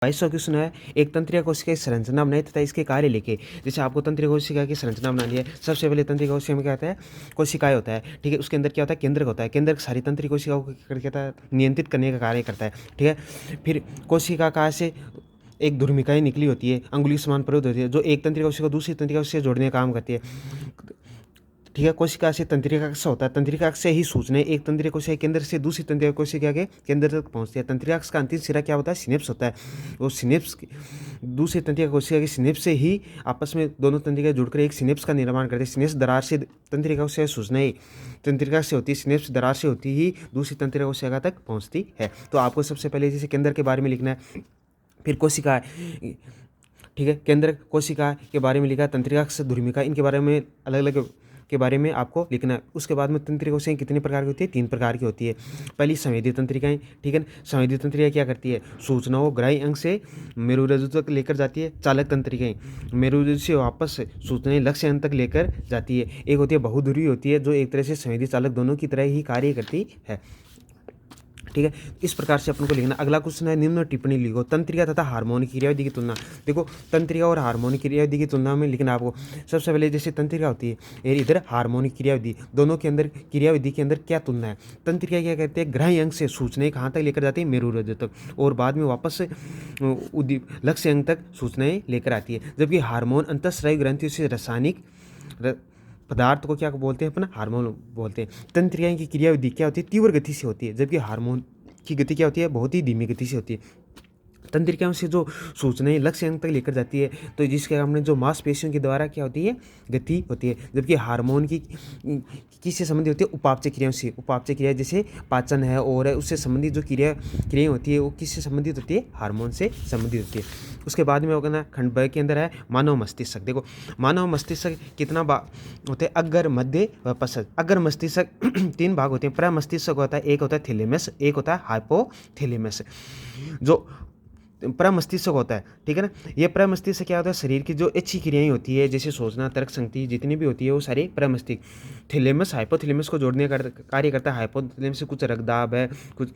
22वां question है, एक तंत्रिका कोशिका की संरचना बनाई तथा इसके कार्य लिखे। जैसे आपको तंत्रिका कोशिका की संरचना बनानी है, सबसे पहले तंत्रिका कोशिका में क्या होता है, कोशिकाएं होता है, ठीक है। उसके अंदर क्या होता है, केंद्रक होता है। केंद्रक सारी तंत्रिका कोशिकाओं को क्या कहता है, नियंत्रित करने का कार्य करता है, ठीक है। फिर कोशिका से एक ध्रुमिकाएं निकली होती है, अंगुली समान परिवर्त होती है, जो एक तंत्रिका कोशिका को दूसरी तंत्रिका कोशिका से जोड़ने का काम करती है, ठीक है। कोशिका से तंत्रिका अक्ष होता है, तंत्रिका अक्ष से ही सूचनाएं एक तंत्रिका कोशिका के केंद्र से दूसरी तंत्रिका कोशिका के केंद्र तक पहुंचती है। तंत्रिका अक्ष का अंतिम सिरा क्या होता है, सिनेप्स होता है। वो सिनेप्स दूसरी तंत्रिका कोशिका के सिनेप्स से ही आपस में दोनों तंत्रिका जुड़कर एक सिनेप्स का निर्माण करते हैं। सिनेप्स दरार से तंत्रिका कोशिका सूचनाएं तंत्रिका से होती है, सिनेप्स दरार से होती ही दूसरी तंत्रिका कोशिका तक पहुँचती है। तो आपको सबसे पहले जैसे केंद्र के बारे में लिखना है, फिर कोशिका, ठीक है। केंद्र कोशिका के बारे में लिखा, तंत्रिका अक्ष, ध्रुमिका, इनके बारे में अलग अलग के बारे में आपको लिखना है। उसके बाद में तंत्रिका कोशिकाएं कितने प्रकार की होती है, 3 प्रकार की होती है। पहली संवेदी तंत्रिकाएं, ठीक है। संवेदी तंत्रिका क्या करती है, सूचनाओं ग्राही अंग से मेरुरज्जु तक लेकर जाती है। चालक तंत्रिकाएं मेरुरज्जु से वापस सूचनाएं लक्ष्य अंग तक लेकर जाती है। एक होती है बहुध्रुवी होती है, जो एक तरह से संवेदी चालक दोनों की तरह ही कार्य करती है, ठीक है। इस प्रकार से अपन को लिखना। अगला क्वेश्चन है, निम्न टिप्पणी लिखो, तंत्रिका तथा हार्मोन क्रियाविधि की तुलना। देखो तंत्रिका और हार्मोन क्रियाविधि की तुलना में लिखना आपको। सबसे पहले जैसे तंत्रिका होती है, और इधर हार्मोनिक क्रियाविधि, दोनों के अंदर क्रियाविधि के अंदर क्या तुलना है। तंत्रिका क्या कहते हैं, ग्राही अंग से सूचनाएं कहाँ तक लेकर जाती है, मेरुरज्जु तक, और बाद में वापस लक्ष्य अंग तक सूचनाएं लेकर आती है। जबकि हार्मोन अंतःस्रावी ग्रंथियों से रासायनिक पदार्थ को क्या बोलते हैं, अपना हार्मोन बोलते हैं। तंत्रिकाएं की क्रियाविधि क्या होती है, तीव्र गति से होती है, जबकि हार्मोन की गति क्या होती है, बहुत ही धीमी गति से होती है। तंत्रिकाओं से जो सूचनाएं लक्ष्य अंग तक लेकर जाती है, तो जिसके हमने जो मांसपेशियों के द्वारा क्या होती है, गति होती है। जबकि हार्मोन की किससे संबंधित होती है, उपापचय क्रियाओं से। उपापचय क्रिया जैसे पाचन है और है, उससे संबंधित जो क्रियाएं होती है वो किससे संबंधित होती है, हार्मोन से संबंधित होती है। उसके बाद में होगा ना, खंड ब के अंदर है मानव मस्तिष्क। देखो मानव मस्तिष्क कितना होते हैं, अग्र, मध्य व पश्च। अग्र मस्तिष्क 3 भाग होते हैं। प्रमस्तिष्क होता है, एक होता है थैलेमस, एक होता है हाइपोथैलेमस। जो प्रमस्तिष्क होता है, ठीक है ना, ये प्रमस्तिष्क क्या होता है, शरीर की जो अच्छी क्रियाएं होती है, जैसे सोचना, तर्क शक्ति जितनी भी होती है, वो सारी प्रमस्तिष्क। थैलेमस हाइपोथैलेमस को जोड़ने का कार्य करता है। हाइपोथैलेमस से कुछ रक्तदाब है, कुछ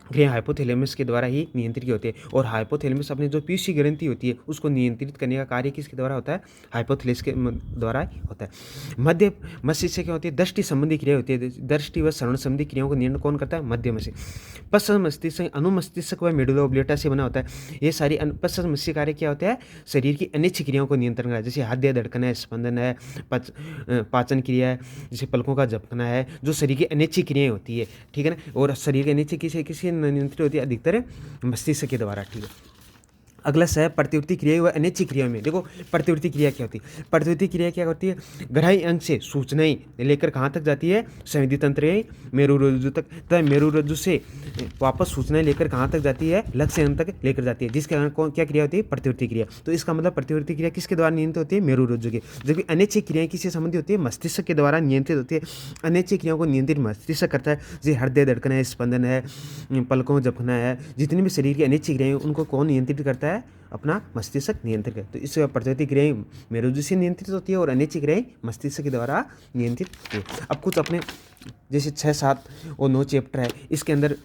क्रिया हाइपोथैलेमस के द्वारा ही नियंत्रित होती है। और हाइपोथैलेमस अपनी जो पीयूष ग्रंथि होती है उसको नियंत्रित करने का कार्य किसके द्वारा होता है, हाइपोथैलेमस के द्वारा होता है। मध्य मस्तिष्क क्या होती है, दृष्टि संबंधी क्रिया होती है। दृष्टि व श्रवण संबंधी क्रियाओं का नियंत्रण कौन करता है, मध्य मस्तिष्क। पश्च मस्तिष्क अनुमस्तिष्क व मेडुला ओब्लेटा से बना होता है। ये सारी पश्च मस्तिष्क कार्य क्या होता है, शरीर की अनिच्छित क्रियाओं को नियंत्रण करता है। जैसे हृदय धड़कन है, स्पंदन है, पाचन क्रिया है, जैसे पलकों का झपकना है, जो शरीर की अनिच्छित क्रियाएं होती है, ठीक है ना। और शरीर की अनिच्छित किसी नियंत्रित होती है, अधिकतर मस्तिष्क के द्वारा, ठीक है। अगला है प्रतिवर्ती क्रिया व अनैच्छिक क्रिया में। देखो प्रतिवर्ती क्रिया क्या होती है, प्रतिवर्ती क्रिया क्या होती है, ग्राही अंग से सूचनाएं लेकर कहाँ तक जाती है, संवेदी तंत्र मेरुरज्जु तक, तथा मेरुरज्जु से वापस सूचनाएं लेकर कहाँ तक जाती है, लक्ष्य अंग तक लेकर जाती है, जिसके कारण कौन क्या क्रिया होती है, प्रतिवर्ती क्रिया। तो इसका मतलब प्रतिवर्ती क्रिया किसके द्वारा नियंत्रित होती है, मेरुरज्जु की। जबकि अनैच्छिक क्रियाएं किससे संबंधित होती है, मस्तिष्क के द्वारा नियंत्रित होती है। अनैच्छिक क्रियाओं को नियंत्रित मस्तिष्क करता है, जैसे हृदय धड़कन है, स्पंदन है, पलकों झपकना है, जितनी भी शरीर की अनैच्छिक क्रियाएं उनको कौन नियंत्रित करता है, अपना मस्तिष्क नियंत्रित करता है। तो इस प्रतिवर्ती क्रियाएं मेरुरज्जु से नियंत्रित होती है और अनैच्छिक क्रियाएं मस्तिष्क के द्वारा नियंत्रित होती है। अब कुछ अपने जैसे 6, 7 और 9 चैप्टर है, इसके अंदर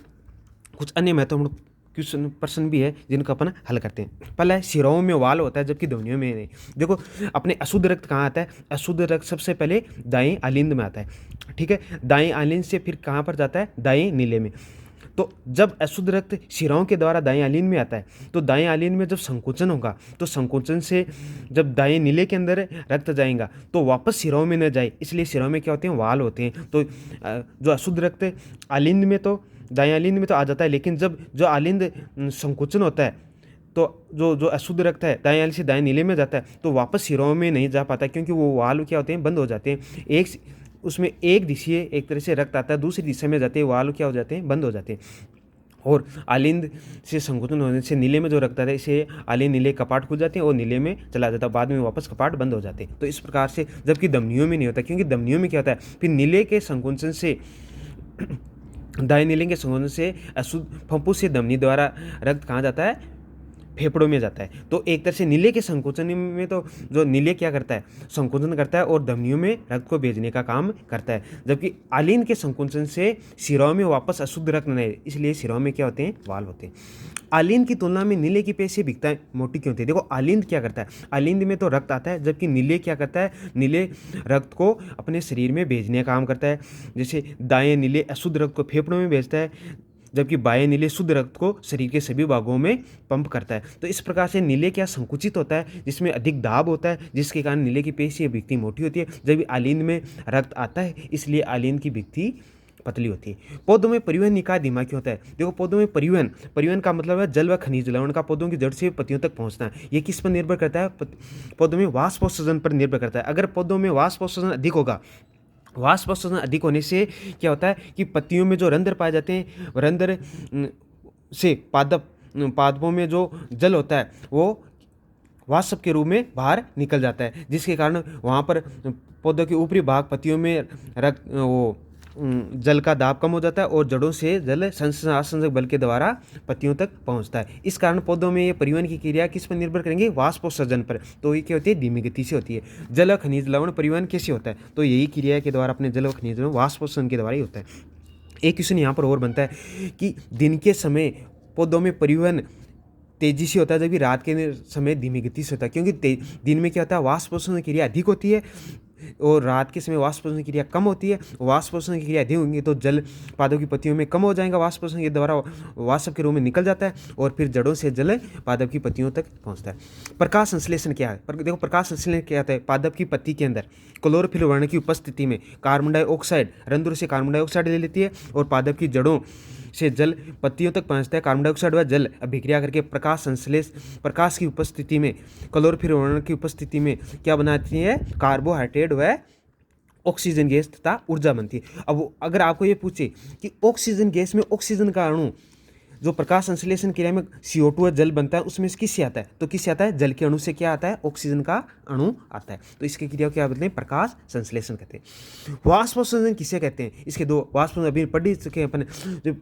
कुछ अन्य महत्वपूर्ण क्वेश्चन प्रश्न भी है जिनको अपन हल करते हैं। पहला है, शिराओं में वाल होता है जबकि ध्वनियों में नहीं। देखो अपने अशुद्ध रक्त कहाँ आता है, अशुद्ध रक्त सबसे पहले दाएं आलिंद में आता है, ठीक है। दाएं आलिंद से फिर कहाँ पर जाता है, दाएं नीले में। तो जब अशुद्ध रक्त शिराओं के द्वारा दाएं आलिंद में आता है, तो दाएं आलिंद में जब संकोचन होगा, तो संकोचन से जब दाएं नीले के अंदर रक्त जाएगा तो वापस शिराओं में न जाए, इसलिए शिराओं में क्या होते हैं, वाल होते हैं। तो जो अशुद्ध रक्त आलिंद में तो दाएं आलिंद में तो आ जाता है, लेकिन जब जो आलिंद संकोचन होता है तो जो अशुद्ध रक्त है दाएं आलिंद से दाएं नीले में जाता है, तो वापस शिराओं में नहीं जा पाता, क्योंकि वो वाल क्या होते हैं, बंद हो जाते हैं। उसमें एक दिशीय एक तरह से रक्त आता है, दूसरी दिशा में जाते हैं, वाल क्या हो जाते हैं, बंद हो जाते हैं। और आलिंद से संकुचन होने से नीले में जो रक्त आता है, इसे आलिंद नीले कपाट खुल जाते हैं और नीले में चला जाता है, बाद में वापस कपाट बंद हो जाते हैं। तो इस प्रकार से, जबकि धमनियों में नहीं होता, क्योंकि धमनियों में क्या होता है, फिर नीले के संकुचन से दाएं नीले के संकुचन से अशुद्ध फंपू से धमनी द्वारा रक्त कहाँ जाता है, फेफड़ों में जाता है। तो एक तरह से नीले के संकोचन में तो जो नीले क्या करता है, संकोचन करता है और धमनियों में रक्त को भेजने का काम करता है, जबकि आलीन के संकोचन से शिराओं में वापस अशुद्ध रक्त नहीं, इसलिए शिराओं में क्या होते हैं, वाल्व होते हैं। आलिंद की तुलना में नीले की पेशी भिक्षाएं मोटी क्यों होती है? देखो आलिंद क्या करता है, आलिंद में तो रक्त आता है, जबकि नीले क्या करता है, नीले रक्त को अपने शरीर में भेजने का काम करता है। जैसे दाएं नीले अशुद्ध रक्त को फेफड़ों में भेजता है, जबकि बाएं नीले शुद्ध रक्त को शरीर के सभी भागों में पंप करता है। तो इस प्रकार से नीले क्या संकुचित होता है, जिसमें अधिक दाब होता है, जिसके कारण नीले की पेशी भित्ति मोटी होती है, जबकि आलिंद में रक्त आता है, इसलिए आलिंद की भित्ति पतली होती है। पौधों में परिवहन निकाय धीमा क्यों होता है? देखो पौधों में परिवहन का मतलब है जल व खनिज लवण का पौधों की जड़ से पत्तियों तक पहुंचना है। ये किस पर निर्भर करता है? पौधों में वाष्पोत्सर्जन पर निर्भर करता है। अगर पौधों में वाष्पोत्सर्जन अधिक होगा, वाष्पोत्सर्जन अधिक होने से क्या होता है कि पत्तियों में जो रंध्र पाए जाते हैं, रंध्र से पादपों में जो जल होता है वो वाष्प के रूप में बाहर निकल जाता है, जिसके कारण वहाँ पर पौधों के ऊपरी भाग पत्तियों में जल का दाब कम हो जाता है और जड़ों से जल संसंजक बल के द्वारा पत्तियों तक पहुंचता है। इस कारण पौधों में ये परिवहन की क्रिया किस पर निर्भर करेंगे? वाष्पोत्सर्जन पर। तो ये क्या होती है? धीमी गति से होती है। जल खनिज लवण परिवहन कैसे होता है? तो यही क्रिया के द्वारा अपने जल खनिज लवण वाष्पोत्सर्जन के द्वारा ही होता है। एक क्वेश्चन यहाँ पर और बनता है कि दिन के समय पौधों में परिवहन तेजी से होता है, जबकि रात के समय धीमी गति से होता है, क्योंकि दिन में क्या होता है, वाष्पोत्सर्जन क्रिया अधिक होती है और रात के समय वाष्पोत्सर्जन क्रिया कम होती है। वाष्पोत्सर्जन की क्रिया अधिक होंगी तो जल पादों की पत्तियों में कम हो जाएगा, वाष्पोत्सर्जन के द्वारा वाष्प के रूप में निकल जाता है और फिर जड़ों से जल पादप की पत्तियों तक पहुंचता है। प्रकाश संश्लेषण क्या है? देखो प्रकाश संश्लेषण क्या होता है? पादप की पत्ती के अंदर क्लोरोफिल वर्ण की उपस्थिति में कार्बन डाइऑक्साइड रंध्रों से कार्बन डाइऑक्साइड ले लेती है और पादप की जड़ों से जल पत्तियों तक पहुंचता है। कार्बन डाइऑक्साइड व जल अभिक्रिया करके प्रकाश की उपस्थिति में, क्लोरोफिल वर्ण की उपस्थिति में क्या बनाती है? कार्बोहाइड्रेट व ऑक्सीजन गैस तथा ऊर्जा बनती है। अब अगर आपको ये पूछे कि ऑक्सीजन गैस में ऑक्सीजन का अणु जो प्रकाश संश्लेषण क्रिया में CO2 जल बनता है उसमें किससे आता है? तो किससे आता है? जल के अणु से क्या आता है? ऑक्सीजन का अणु आता है। तो इसकी क्रिया को क्या बोलते हैं? प्रकाश संश्लेषण कहते हैं। वाष्पोत्सर्जन किसे कहते हैं? इसके दो वाष्पोत्सर्जन अभी पढ़ ही चुके हैं अपन। जो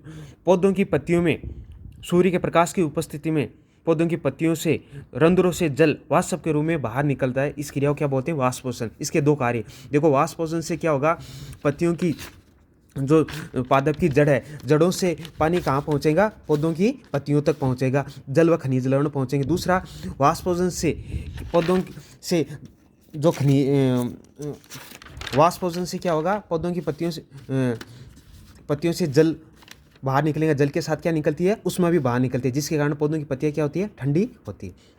पौधों की पत्तियों में सूर्य के प्रकाश की उपस्थिति में पौधों की पत्तियों से रंध्रों से जल वाष्प के रूप में बाहर निकलता है, इस क्रिया को क्या बोलते हैं? वाष्पोत्सर्जन। इसके दो कार्य। देखो वाष्पोत्सर्जन से क्या होगा? पत्तियों की जो पादप की जड़ है, जड़ों से पानी कहाँ पहुँचेगा? पौधों की पत्तियों तक पहुँचेगा, जल व खनिज लवण पहुँचेंगे। दूसरा, वाष्पोत्सर्जन से पौधों से जो वाष्पोत्सर्जन से क्या होगा? पौधों की पत्तियों से जल बाहर निकलेगा, जल के साथ क्या निकलती है? ऊष्मा भी बाहर निकलती है, जिसके कारण पौधों की पत्तियाँ क्या होती है? ठंडी होती है।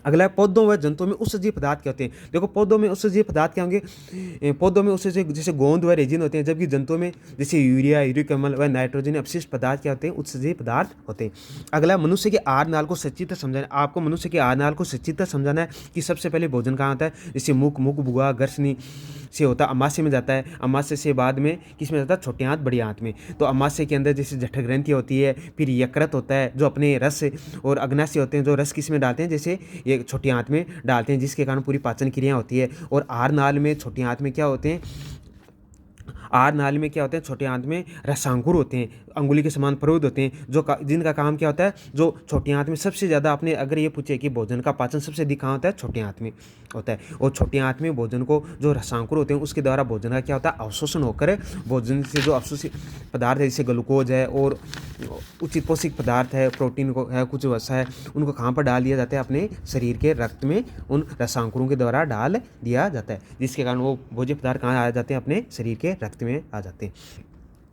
अगला है पौधों व जंतुओं में उत्सर्जित पदार्थ क्या होते हैं? देखो पौधों में उत्सर्जित पदार्थ क्या होंगे? पौधों में उत्सर्जित जैसे गोंद व रेजिन होते हैं, जबकि जंतुओं में जैसे यूरिया, यूरिक अम्ल व नाइट्रोजन अपशिष्ट पदार्थ क्या होते हैं? उत्सर्जित पदार्थ होते हैं। अगला मनुष्य के आहार नाल को सचित्र समझाना। आपको मनुष्य के आहार नाल को सचित्र समझाना है कि सबसे पहले भोजन कहाँ आता है? जैसे मुख भुआ घर्षणी से होता है, अमाशय में जाता है, अमाशय से बाद में किस में जाता है? छोटे आंत बड़ी आंत में। तो अमाशय के अंदर जैसे जठर ग्रंथि होती है, फिर यकृत होता है जो अपने रस और अग्नाशय होते हैं जो रस किस में डालते हैं? जैसे ये छोटी आंत में डालते हैं, जिसके कारण पूरी पाचन क्रिया होती है। और आहार नाल में छोटी आंत में क्या होते हैं? आहार नाली में क्या होते हैं? छोटे आंत में रसांकुर होते हैं, अंगुली के समान प्रौध होते हैं, जिनका काम क्या होता है? जो छोटी आंत में सबसे ज़्यादा, आपने अगर ये पूछे कि भोजन का पाचन सबसे अधिक कहाँ होता है? छोटी आंत में होता है। और छोटी आंत में भोजन को जो रसांकुर होते हैं उसके द्वारा भोजन का क्या होता है? अवशोषण होकर भोजन से जो अवशोषित पदार्थ है जैसे ग्लूकोज है और उचित पौष्टिक पदार्थ है, प्रोटीन को है, कुछ वसा है, उनको कहाँ पर डाल दिया जाता है? अपने शरीर के रक्त में उन रसांकुरों के द्वारा डाल दिया जाता है, जिसके कारण वो भोज्य पदार्थ कहाँ आ जाते हैं? अपने शरीर के रक्त में आ जाते हैं।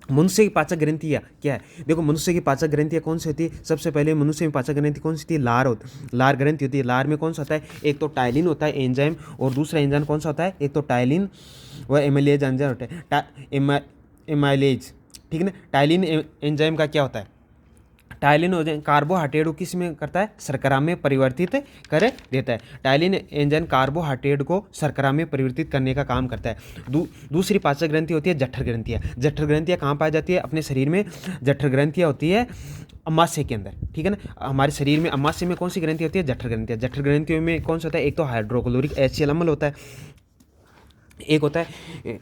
मनुष्य की पाचक ग्रंथियाँ क्या है? देखो मनुष्य की पाचक ग्रंथियाँ कौन सी होती है? सबसे पहले मनुष्य में पाचक ग्रंथि कौन सी होती है? लार ग्रंथि होती है। लार में कौन सा होता है? एक तो टाइलिन होता है एंजाइम, और दूसरा एंजाइम कौन सा होता है? एक तो टाइलिन व एमाइलेज एंजाइम होता है। एमाइलेज, ठीक है ना। टाइलिन एंजाइम का क्या होता है? टाइलिन कार्बोहाइड्रेट को किस में करता है? शर्करा में परिवर्तित कर देता है। टाइलिन एंजाइम कार्बोहाइड्रेट को शर्करा में परिवर्तित करने का काम करता है। दूसरी पाचक ग्रंथि होती है जठर ग्रंथियाँ। जठर ग्रंथियाँ कहाँ पाई जाती है? अपने शरीर में जठर ग्रंथियाँ होती है अमाशय के अंदर, ठीक है ना। हमारे शरीर में अमाशय में कौन सी ग्रंथि होती है? जठर ग्रंथियाँ। जठर ग्रंथियों में कौन सा होता है? एक तो हाइड्रोक्लोरिक HCl अम्ल होता है, एक होता है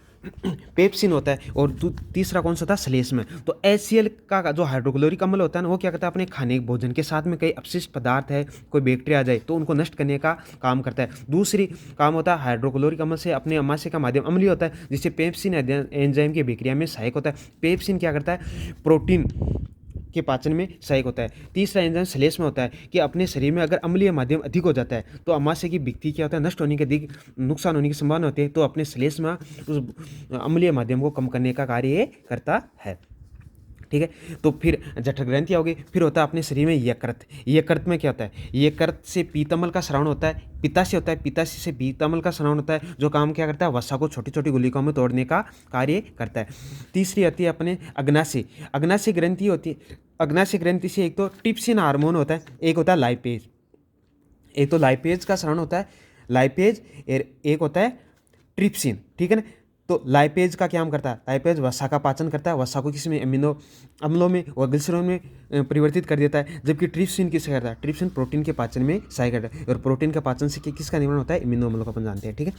पेप्सिन होता है, और तीसरा कौन सा था, श्लेष्म। तो HCl का जो हाइड्रोक्लोरिक अम्ल होता है ना, वो क्या करता है, अपने खाने भोजन के साथ में कई अपशिष्ट पदार्थ है, कोई बैक्टीरिया आ जाए तो उनको नष्ट करने का काम करता है। दूसरी काम होता है हाइड्रोक्लोरिक अम्ल से अपने अमाशय का माध्यम अम्लीय होता है, जिससे पेप्सिन एंजाइम की अभिक्रिया में सहायक होता है। पेप्सिन क्या करता है, प्रोटीन के पाचन में सहायक होता है। तीसरा एंजाइम श्लेष्म होता है कि अपने शरीर में अगर अम्लीय माध्यम अधिक हो जाता है तो अमाशय की भित्ति क्या होता है, नष्ट होने के अधिक नुकसान होने की संभावना होती है, तो अपने श्लेष्म उस अम्लीय माध्यम को कम करने का कार्य ये करता है। ठीक है, तो फिर जठर ग्रंथि होगी। फिर होता है अपने शरीर में यकृत। यकृत में क्या होता है, यकृत से पीतमल का स्राव होता है, पित्ताशय होता है, पित्ताशय से पीतमल का स्राव होता है, जो काम क्या करता है, वसा को छोटी छोटी गुलिकाओं में तोड़ने का कार्य करता है। तीसरी आती है अपने अग्नाशय। अग्नाशय ग्रंथि होती है, अग्नाशय ग्रंथि से एक तो ट्रिप्सिन हार्मोन होता है, एक होता है लाइपेज। एक तो लाइपेज का स्राव होता है, लाइपेज, एक होता है ट्रिप्सिन। ठीक है ना, तो लाइपेज का क्या काम करता है, लाइपेज वसा का पाचन करता है, वसा को किसी में अमीनो अम्लों में और ग्लिसरॉल में परिवर्तित कर देता है, जबकि ट्रिप्सिन किससे करता है, ट्रिप्सिन प्रोटीन के पाचन में सहायक करता है, और प्रोटीन के पाचन से किसका निर्माण होता है, अमीनो अम्लों का, अपन जानते हैं। ठीक है,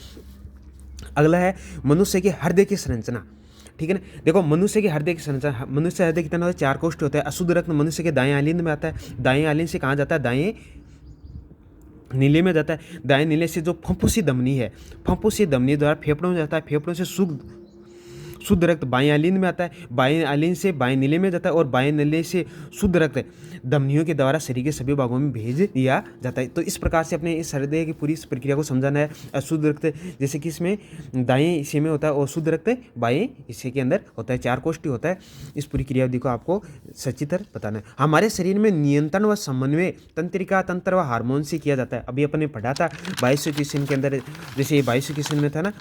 अगला है मनुष्य के हृदय की संरचना। ठीक है ना, देखो मनुष्य के हृदय की संरचना, मनुष्य हृदय कितना होता है, 4 कोष्ठ होता है। अशुद्ध रक्त मनुष्य के दाएं आलिंद में आता है, दाएं आलिंद से कहाँ जाता है, दाएं नीले में जाता है। दाएं नीले से जो फंफूसी धमनी है, फंफूसी धमनी द्वारा फेफड़ों में जाता है, फेफड़ों से शुद्ध रक्त बाएं आलिंद में आता है, बाएं आलिंद से बाएं नीले में जाता है, और बाएं नीले से शुद्ध रक्त धमनियों के द्वारा शरीर के सभी भागों में भेज दिया जाता है। तो इस प्रकार से अपने इस हृदय की पूरी इस प्रक्रिया को समझाना है। अशुद्ध रक्त जैसे कि इसमें दाएं हिस्से में होता है और शुद्ध रक्त बाएं हिस्से के अंदर होता है, 4 कोष्ठी होता है। इस पूरी क्रियाविधि को आपको सचित्र बताना है। हमारे शरीर में नियंत्रण व समन्वय तंत्रिका तंत्र व हार्मोन से किया जाता है। अभी अपन ने पढ़ा था 22वें क्वेश्चन के अंदर, जैसे 22वें क्वेश्चन में था ना,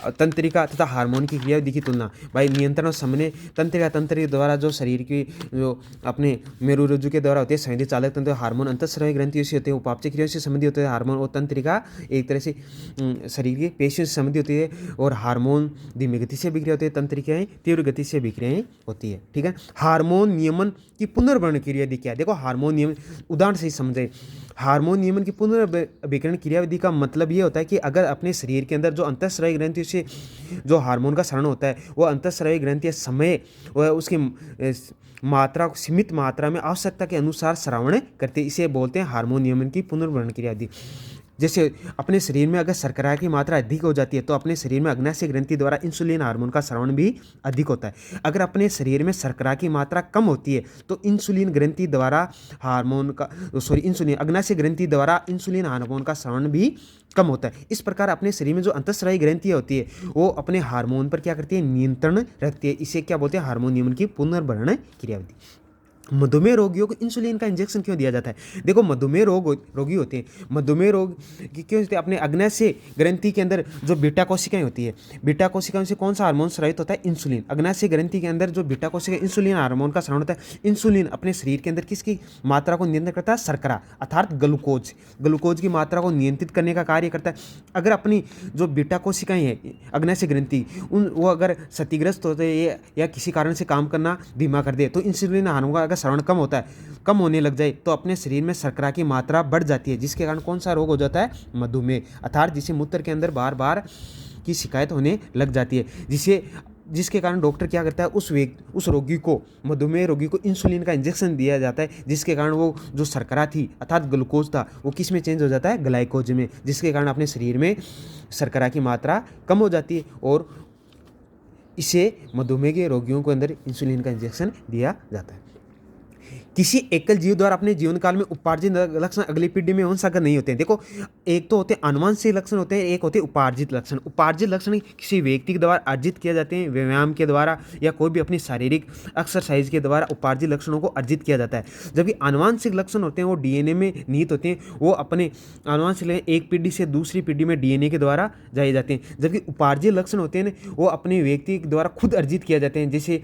तंत्रिका तथा हार्मोन की क्रियाविधि की तुलना। भाई नियंत्रण और समन्वय तंत्रिका तंत्र के द्वारा जो शरीर की जो अपने मेरुरज्जु के द्वारा होते हैं, संवेदी चालक तंत्र, हार्मोन अंतःस्रावी ग्रंथियों से होते हैं, उपापचय क्रियाओं से संबंधित होते हैं। हार्मोन और तंत्रिका एक तरह से शरीर की पेशियों से संबंधित होती है, और हार्मोन धीमी गति से विक्रिया होती है, तंत्रिकाएं तीव्र गति से विक्रियाएं होती है। ठीक है, हार्मोन नियमन की पुनर्वर्ण क्रियाविधि क्या है, देखो हार्मोन नियमन उदाहरण से ही समझे। हार्मोन नियमन की पुनर्विकरण क्रियाविधि का मतलब ये होता है कि अगर अपने शरीर के अंदर जो अंतःस्रावी ग्रंथियों से जो हार्मोन का स्राव होता है, वो अंतःस्रावी ग्रंथियां समय व उसकी मात्रा को सीमित मात्रा में आवश्यकता के अनुसार स्रावण करते हैं, इसे बोलते हैं हार्मोन नियमन की पुनर्वर्ण क्रियाविधि। जैसे अपने शरीर में अगर शर्करा की मात्रा अधिक हो जाती है तो अपने शरीर में अग्नाशय ग्रंथि द्वारा इंसुलिन हार्मोन का स्रावण भी अधिक होता है। अगर अपने शरीर में शर्करा की मात्रा कम होती है तो इंसुलिन ग्रंथि द्वारा इंसुलिन अग्नाशय ग्रंथि द्वारा इंसुलिन हार्मोन का स्रावण भी कम होता है। इस प्रकार अपने शरीर में जो अंतःस्रावी ग्रंथियाँ होती है वो अपने हार्मोन पर क्या करती है, नियंत्रण रखती है। इसे क्या बोलते हैं, हार्मोन नियमन की पुनर्भरण क्रियाविधि। मधुमेह रोगियों को इंसुलिन का इंजेक्शन क्यों दिया जाता है, देखो मधुमेह रोगी होते हैं, मधुमेह रोग क्यों होते हैं, अपने अग्नाशय ग्रंथि के अंदर जो बीटा कोशिकाएं होती है, बीटा कोशिकाओं से कौन सा हार्मोन स्रावित होता है, इंसुलिन। अग्नाशय ग्रंथि के अंदर जो बीटा कोशिका इंसुलिन हार्मोन का स्राव होता है। इंसुलिन अपने शरीर के अंदर किसकी मात्रा को नियंत्रित करता है, शर्करा अर्थात ग्लूकोज की मात्रा को नियंत्रित करने का कार्य करता है। अगर अपनी जो बीटा कोशिकाएं हैं अग्नाशय ग्रंथि वो अगर क्षतिग्रस्त होते हैं या किसी कारण से काम करना धीमा कर दे तो इंसुलिन हार्मोन का श्रवण कम होने लग जाए तो अपने शरीर में शर्करा की मात्रा बढ़ जाती है, जिसके कारण कौन सा रोग हो जाता है, मधुमेह, अर्थात जिसे मूत्र के अंदर बार बार की शिकायत होने लग जाती है, जिसके कारण डॉक्टर क्या करता है, उस रोगी को, मधुमेह रोगी को इंसुलिन का इंजेक्शन दिया जाता है, जिसके कारण वो जो शर्करा थी अर्थात ग्लूकोज था वो किस में चेंज हो जाता है, ग्लाइकोज में, जिसके कारण अपने शरीर में शर्करा की मात्रा कम हो जाती है और इसे मधुमेह के रोगियों को अंदर इंसुलिन का इंजेक्शन दिया जाता है। किसी एकल जीव द्वारा अपने जीवन काल में उपार्जित लक्षण अगली पीढ़ी में वंशागत नहीं होते हैं। देखो एक तो होते हैं आनुवंशिक लक्षण होते हैं, एक होते हैं उपार्जित लक्षण। उपार्जित लक्षण किसी व्यक्ति के द्वारा अर्जित किए जाते हैं, व्यायाम के द्वारा या कोई भी अपनी शारीरिक एक्सरसाइज के द्वारा उपार्जित लक्षणों को अर्जित किया जाता है। जबकि आनुवंशिक लक्षण होते हैं वो डीएनए में निहित होते हैं, वो अपने आनुवंशिक एक पीढ़ी से दूसरी पीढ़ी में डीएनए के द्वारा जाए जाते हैं। जबकि उपार्जित लक्षण होते हैं वो अपने व्यक्ति के द्वारा खुद अर्जित किया जाते हैं। जैसे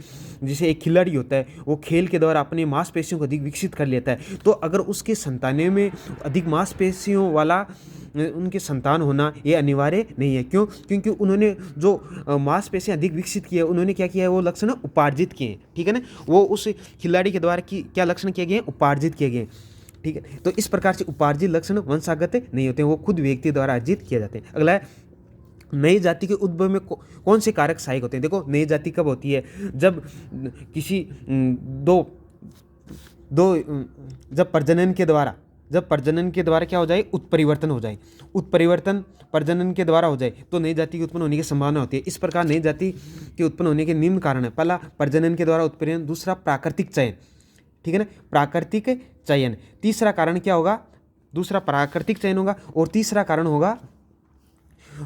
एक खिलाड़ी होता है वो खेल के द्वारा अपनी मांसपेशियों को अधिक विकसित कर लेता है, तो अगर उसके संतानों में अधिक मांसपेशियों वाला उनके संतान होना ये अनिवार्य नहीं है। क्यों? क्योंकि उन्होंने जो मांसपेशियां अधिक विकसित की है उन्होंने क्या किया है, वो लक्षण उपार्जित किए हैं। ठीक है ना, वो उस खिलाड़ी के द्वारा क्या लक्षण किए गए हैं, उपार्जित किए गए। ठीक है, तो इस प्रकार से उपार्जित लक्षण वंशागत नहीं होते हैं, वो खुद व्यक्ति द्वारा अर्जित किए जाते हैं। अगला है नई जाति के उद्भव में कौन से कारक सहायक होते हैं? देखो, नई जाति कब होती है? जब किसी दो दो जब प्रजनन के द्वारा क्या हो जाए? उत्परिवर्तन हो जाए। उत्परिवर्तन प्रजनन के द्वारा हो जाए तो नई जाति के उत्पन्न होने की संभावना होती है। इस प्रकार नई जाति के उत्पन्न होने के निम्न कारण है। पहला, प्रजनन के द्वारा उत्परिवर्तन। दूसरा, प्राकृतिक चयन। ठीक है ना, प्राकृतिक चयन। तीसरा कारण क्या होगा? दूसरा प्राकृतिक चयन होगा। और तीसरा कारण होगा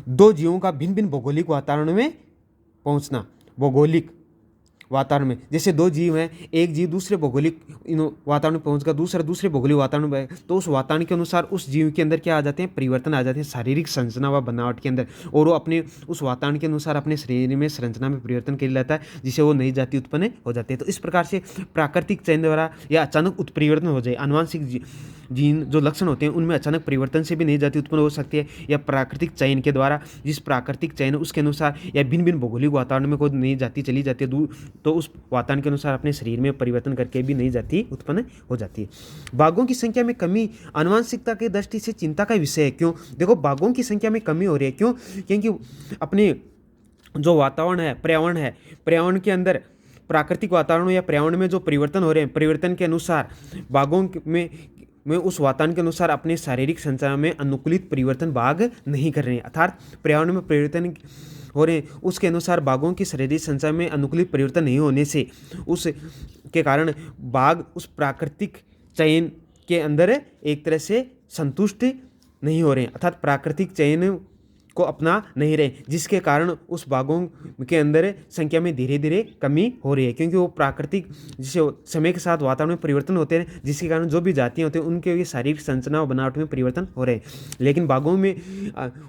दो जीवों का भिन्न भिन्न भौगोलिक वातावरण में पहुंचना। भौगोलिक वातावरण में, जैसे दो जीव हैं, एक जीव दूसरे भौगोलिक वातावरण में पहुंच गया, दूसरा दूसरे भौगोलिक वातावरण में, तो उस वातावरण के अनुसार उस जीव के अंदर क्या आ जाते हैं? परिवर्तन आ जाते हैं शारीरिक संरचना व बनावट के अंदर, और वो अपने उस वातावरण के अनुसार अपने शरीर में संरचना में परिवर्तन कर लेता है, जिससे वो नई जाति उत्पन्न हो जाती है। तो इस प्रकार से प्राकृतिक चयन द्वारा या अचानक उत्परिवर्तन हो जाए, आनुवांशिक जीन जो लक्षण होते हैं उनमें अचानक परिवर्तन से भी नई जाति उत्पन्न हो सकती है, या प्राकृतिक चयन के द्वारा, जिस प्राकृतिक चयन उसके अनुसार या भिन्न भिन्न भौगोलिक वातावरण में कोई नई जाति चली जाती है तो उस वातावरण के अनुसार अपने शरीर में परिवर्तन करके भी नई जाति उत्पन्न हो जाती है। बाघों की संख्या में कमी आनुवंशिकता की दृष्टि से चिंता का विषय है। क्यों? देखो, बाघों की संख्या में कमी हो रही है। क्यों? क्योंकि अपने जो वातावरण है, पर्यावरण के अंदर प्राकृतिक वातावरण या पर्यावरण में जो परिवर्तन हो रहे हैं, परिवर्तन के अनुसार बाघों में उस वातावरण के अनुसार अपने शारीरिक संरचना में अनुकूलित परिवर्तन बाघ नहीं कर रहे हैं। अर्थात पर्यावरण में परिवर्तन हो रहे हैं, उसके अनुसार बाघों की शारीरिक संरचना में अनुकूलित परिवर्तन नहीं होने से उस के कारण बाघ उस प्राकृतिक चयन के अंदर एक तरह से संतुष्ट नहीं हो रहे हैं, अर्थात प्राकृतिक चयन को अपना नहीं रहे, जिसके कारण उस बाघों के अंदर संख्या में धीरे धीरे कमी हो रही है। क्योंकि वो प्राकृतिक जिसे समय के साथ वातावरण में परिवर्तन होते हैं, जिसके कारण जो भी जातियाँ होती हैं उनके ये शारीरिक संरचना व बनावट में परिवर्तन हो रहे हैं। लेकिन बाघों में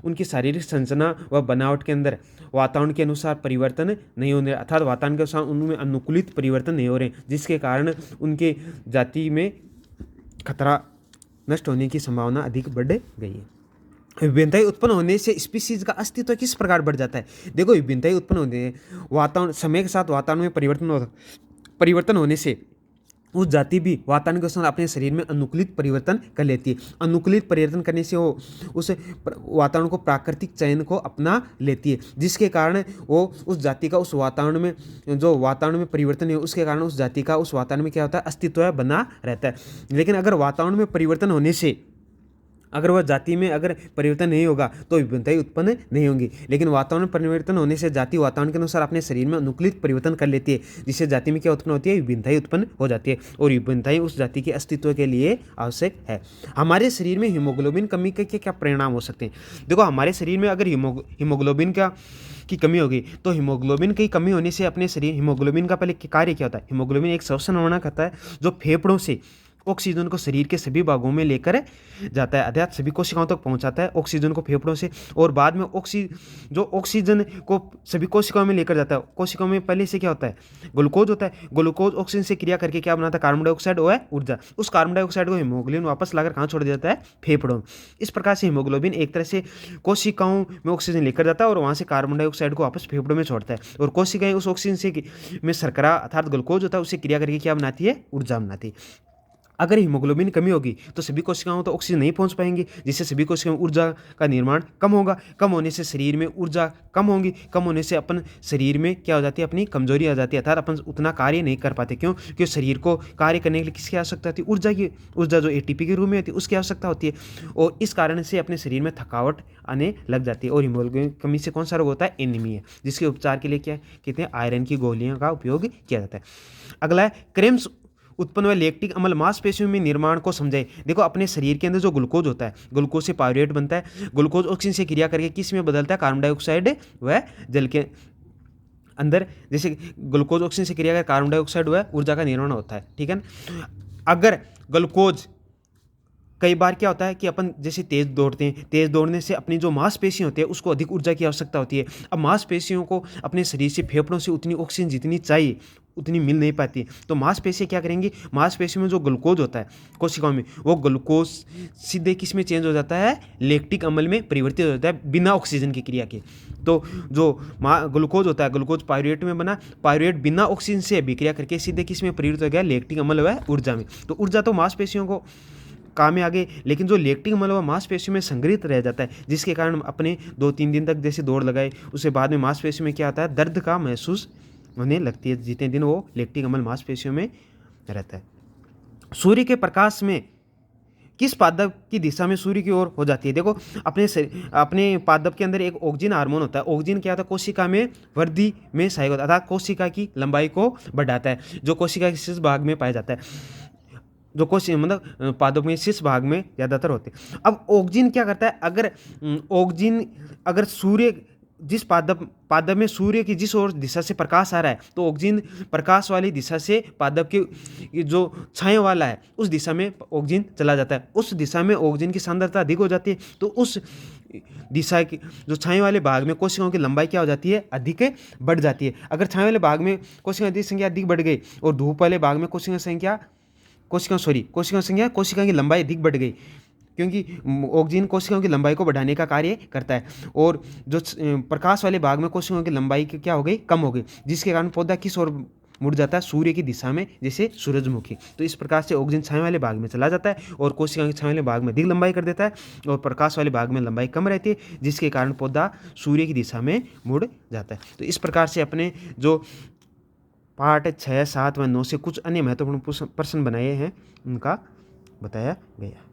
उनकी शारीरिक संरचना व बनावट के अंदर वातावरण के अनुसार परिवर्तन नहीं हो रहे, अर्थात वातावरण के अनुसार उनमें अनुकूलित परिवर्तन नहीं हो रहे, जिसके कारण उनके जाति में खतरा नष्ट होने की संभावना अधिक बढ़ गई है। विभिन्नताएं उत्पन्न होने से स्पीसीज का अस्तित्व किस प्रकार बढ़ जाता है? देखो, विभिन्नताएं उत्पन्न होने वातावरण समय के साथ वातावरण में परिवर्तन होने से उस जाति भी वातावरण के अनुसार अपने शरीर में अनुकूलित परिवर्तन कर लेती है। अनुकूलित परिवर्तन करने से वो उस वातावरण को प्राकृतिक चयन को अपना लेती है, जिसके कारण वो उस जाति का उस वातावरण में जो वातावरण में परिवर्तन है उसके कारण उस जाति का उस वातावरण में क्या होता है? अस्तित्व बना रहता है। लेकिन अगर वातावरण में परिवर्तन होने से अगर वह जाति में अगर परिवर्तन नहीं होगा तो विभिन्नताएं उत्पन्न नहीं होंगी। लेकिन वातावरण परिवर्तन होने से जाति वातावरण के अनुसार अपने शरीर में अनुकूलित परिवर्तन कर लेती है, जिससे जाति में क्या उत्पन्न होती है? विभिन्नताएं उत्पन्न हो जाती है, और विभिन्नताएं उस जाति के अस्तित्व के लिए आवश्यक है। हमारे शरीर में हीमोग्लोबिन कमी के क्या परिणाम हो सकते हैं? देखो, हमारे शरीर में अगर हीमोग्लोबिन की कमी होगी तो हीमोग्लोबिन की कमी होने से अपने शरीर हीमोग्लोबिन का पहले कार्य क्या होता है? हीमोग्लोबिन एक श्वसन होना करता है जो फेफड़ों से ऑक्सीजन को शरीर के सभी भागों में लेकर जाता है, अर्थात सभी कोशिकाओं तक पहुंचाता है ऑक्सीजन को फेफड़ों से, और बाद में ऑक्सीजन को सभी कोशिकाओं में लेकर जाता है। कोशिकाओं में पहले से क्या होता है? ग्लूकोज होता है। ग्लूकोज ऑक्सीजन से क्रिया करके क्या बनाता है? कार्बन डाइऑक्साइड और ऊर्जा। उस कार्बन डाइऑक्साइड को हीमोग्लोबिन वापस लाकर कहाँ छोड़ देता है? फेफड़ों। इस प्रकार से हीमोग्लोबिन एक तरह से कोशिकाओं में ऑक्सीजन लेकर जाता है और वहाँ से कार्बन डाइऑक्साइड को वापस फेफड़ों में छोड़ता है, और कोशिकाएं उस ऑक्सीजन से में शर्करा अर्थात ग्लूकोज होता है उससे क्रिया करके क्या बनाती है? ऊर्जा बनाती है। अगर हीमोग्लोबिन कमी होगी तो सभी कोशिकाओं तो ऑक्सीजन नहीं पहुंच पाएंगी, जिससे सभी कोशिकाओं में ऊर्जा का निर्माण कम होगा। कम होने से शरीर में ऊर्जा कम होगी। कम होने से अपन शरीर में क्या हो जाती है? अपनी कमजोरी आ जाती है, अर्थात अपन उतना कार्य नहीं कर पाते। क्यों? क्योंकि शरीर को कार्य करने के लिए किसकी आवश्यकता होती है? ऊर्जा की। ऊर्जा जो एटीपी के रूप में होती है उसकी आवश्यकता होती है, और इस कारण से अपने शरीर में थकावट आने लग जाती है। और हीमोग्लोबिन कमी से कौन सा रोग होता है? एनीमिया, जिसके उपचार के लिए क्या कहते हैं? आयरन की गोलियों का उपयोग किया जाता है। अगला है क्रेम्स उत्पन्न हुआ लैक्टिक अम्ल मांसपेशियों में निर्माण को समझाए। देखो, अपने शरीर के अंदर जो ग्लूकोज होता है, ग्लूकोज से पायरुवेट बनता है। ग्लूकोज ऑक्सीजन से क्रिया करके किस में बदलता है? कार्बन डाइऑक्साइड व जल के अंदर। जैसे ग्लूकोज ऑक्सीजन से क्रिया करके कार्बन डाइऑक्साइड व ऊर्जा का निर्माण होता है। ठीक है। अगर ग्लूकोज कई बार क्या होता है कि अपन जैसे तेज़ दौड़ते हैं, तेज़ दौड़ने से अपनी जो मांसपेशियाँ होती है उसको अधिक ऊर्जा की आवश्यकता होती है। अब मांसपेशियों को अपने शरीर से फेफड़ों से उतनी ऑक्सीजन जितनी चाहिए उतनी मिल नहीं पाती, तो मांसपेशियाँ क्या करेंगी? मांसपेशियों में जो ग्लूकोज होता है कोशिकाओं में, वो ग्लूकोज सीधे किस में चेंज हो जाता है? लैक्टिक अम्ल में परिवर्तित हो जाता है बिना ऑक्सीजन की क्रिया के। तो जो ग्लूकोज होता है, ग्लूकोज पायरुवेट में बना, पायरुवेट बिना ऑक्सीजन से अभिक्रिया करके सीधे किस में परिवर्तित हो गया? लैक्टिक अम्ल व ऊर्जा में। तो ऊर्जा तो मांसपेशियों को काम में आ गए, लेकिन जो लैक्टिक अम्ल वह मांसपेशियों में संग्रहित रह जाता है, जिसके कारण अपने 2-3 दिन तक जैसे दौड़ लगाए उसके बाद में मांसपेशियों में क्या आता है, दर्द का महसूस होने लगती है जितने दिन वो लैक्टिक अम्ल मांसपेशियों में रहता है। सूर्य के प्रकाश में किस पादप की दिशा में सूर्य की ओर हो जाती है? देखो अपने पादप के अंदर एक ऑक्सीजन हार्मोन होता है। ऑक्सीजन क्या होता है, कोशिका में वृद्धि में सहायक होता है, अर्थात कोशिका की लंबाई को बढ़ाता है, जो कोशिका के शीर्ष भाग में पाया जाता है, जो कोशिका मतलब पादप में शीर्ष भाग में ज़्यादातर होते हैं। अब ऑक्सीजन क्या करता है, अगर ऑक्सीजन अगर सूर्य जिस पादप में सूर्य की जिस ओर दिशा से प्रकाश आ रहा है, तो ऑक्सीजन प्रकाश वाली दिशा से पादप की जो छाया वाला है उस दिशा में ऑक्सीजन चला जाता है। उस दिशा में ऑक्सीजन की सांद्रता अधिक हो जाती है, तो उस दिशा की जो छाया वाले भाग में कोशिकाओं की लंबाई क्या हो जाती है, अधिक बढ़ जाती है। अगर छाया वाले भाग में कोशिकाओं की संख्या अधिक बढ़ गई और धूप वाले भाग में कोशिका की लंबाई अधिक बढ़ गई, क्योंकि ऑक्सीजन कोशिकाओं की लंबाई को बढ़ाने का कार्य करता है, और जो प्रकाश वाले भाग में कोशिकाओं की लंबाई क्या हो गई, कम हो गई, जिसके कारण पौधा किस ओर मुड़ जाता है, सूर्य की दिशा में, जैसे सूरजमुखी। तो इस प्रकार से ऑक्सीजन छाया वाले भाग में चला जाता है और कोशिकाओं के छाया वाले भाग में अधिक लंबाई कर देता है, और प्रकाश वाले भाग में लंबाई कम रहती है, जिसके कारण पौधा सूर्य की दिशा में मुड़ जाता है। तो इस प्रकार से अपने जो पार्ट 6, 7 व 9 से कुछ अन्य महत्वपूर्ण प्रश्न बनाए हैं उनका बताया गया।